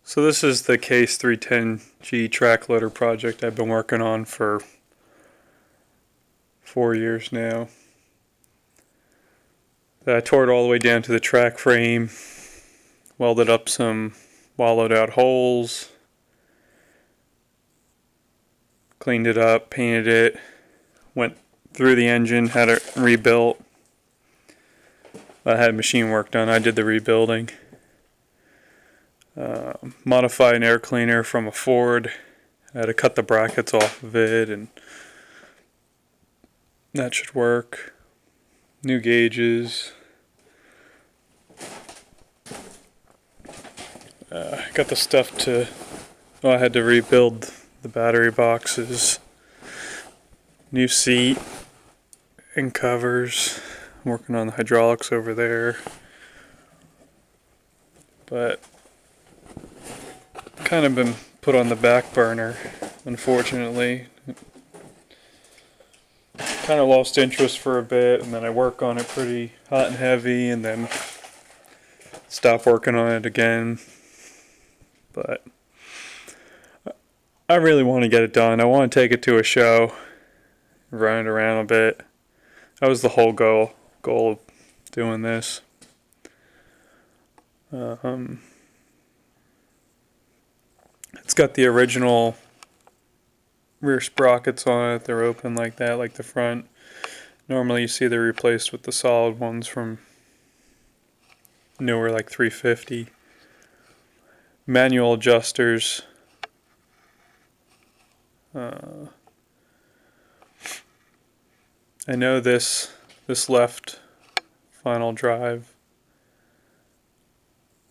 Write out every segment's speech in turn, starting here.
So this is the Case 310G track loader project I've been working on for 4 years now. I tore it all the way down to the track frame, welded up some wallowed out holes, cleaned it up, painted it, went through the engine, had it rebuilt. I had machine work done, I did the rebuilding. Modified an air cleaner from a Ford. I had to cut the brackets off of it, and that should work. New gauges. Got the stuff to, I had to rebuild the battery boxes. New seat and covers. I'm working on the hydraulics over there. But kind of been put on the back burner, unfortunately. Kind of lost interest for a bit, and then I work on it pretty hot and heavy, and then stop working on it again. But I really want to get it done. I want to take it to a show, run it around a bit. That was the whole goal of doing this. It's got the original rear sprockets on it. They're open like that, like the front. Normally you see they're replaced with the solid ones from newer, like 350. Manual adjusters. I know this left final drive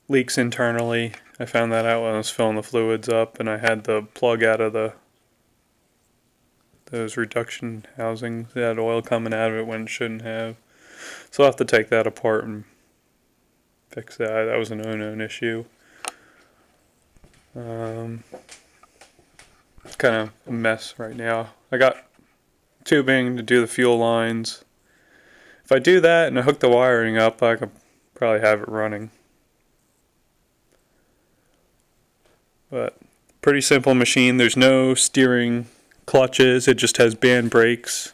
leaks internally. I found that out when I was filling the fluids up, and I had the plug out of those reduction housings. It had oil coming out of it when it shouldn't have. So I'll have to take that apart and fix that. That was an unknown issue. It's kind of a mess right now. I got tubing to do the fuel lines. If I do that and I hook the wiring up, I could probably have it running. But pretty simple machine. There's no steering clutches. It just has band brakes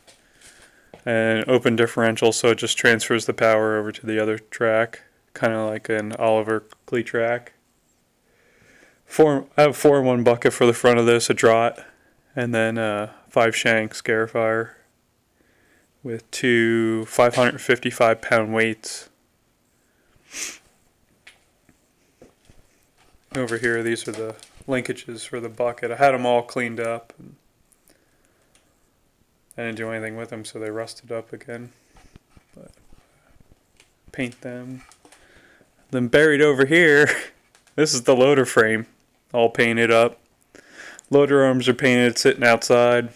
and open differential, so it just transfers the power over to the other track, kind of like an Oliver Clee track. I have a 4-in-1 bucket for the front of this, a draught, and then a 5-shank scarifier with two 555-pound weights. Over here, these are the linkages for the bucket. I had them all cleaned up. I didn't do anything with them, so they rusted up again. But paint them. Then buried over here, this is the loader frame, all painted up. Loader arms are painted, sitting outside.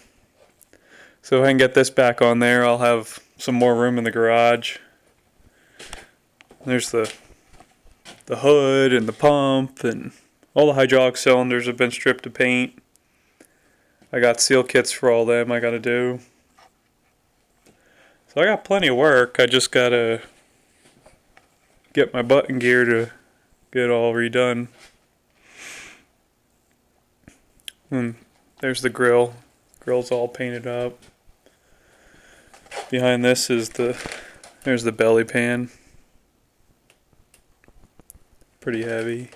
So if I can get this back on there, I'll have some more room in the garage. There's the hood and the pump, and all the hydraulic cylinders have been stripped of paint. I got seal kits for all them I gotta do. So I got plenty of work. I just gotta get my butt in gear to get it all redone. And there's the grill. Grill's all painted up. Behind this is there's the belly pan. Pretty heavy.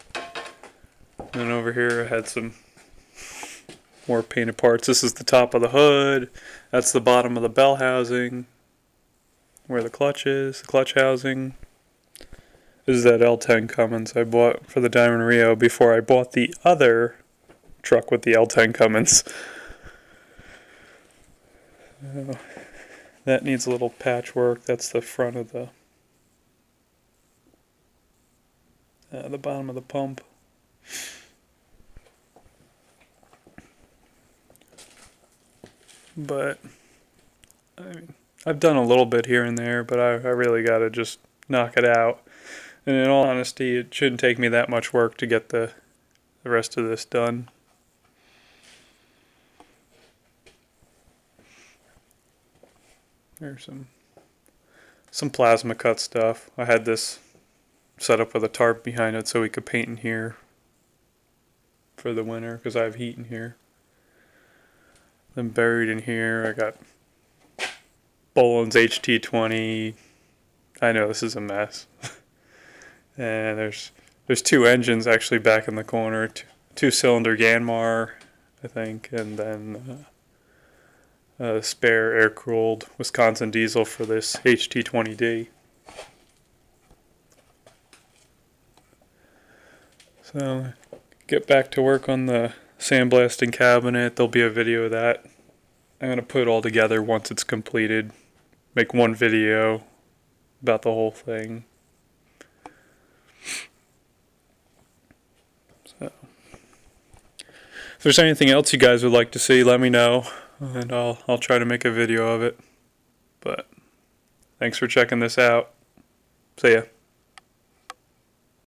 And then over here I had some more painted parts. This is the top of the hood. That's the bottom of the bell housing, where the clutch is, the clutch housing. This is that L10 Cummins I bought for the Diamond Rio before I bought the other truck with the L10 Cummins. That needs a little patchwork. That's the front of the bottom of the pump. But I mean, I've done a little bit here and there, but I really got to just knock it out. And in all honesty, it shouldn't take me that much work to get the rest of this done. There's some plasma cut stuff. I had this set up with a tarp behind it so we could paint in here. for the winter because I have heat in here. Then buried in here, I got Boland's HT20. I know this is a mess. And there's two engines actually back in the corner, two-cylinder Yanmar, I think, and then a spare air-cooled Wisconsin diesel for this HT20D. So get back to work on the sandblasting cabinet. There'll be a video of that. I'm going to put it all together once it's completed. Make one video about the whole thing. So, if there's anything else you guys would like to see, let me know, and I'll try to make a video of it. But thanks for checking this out. See ya.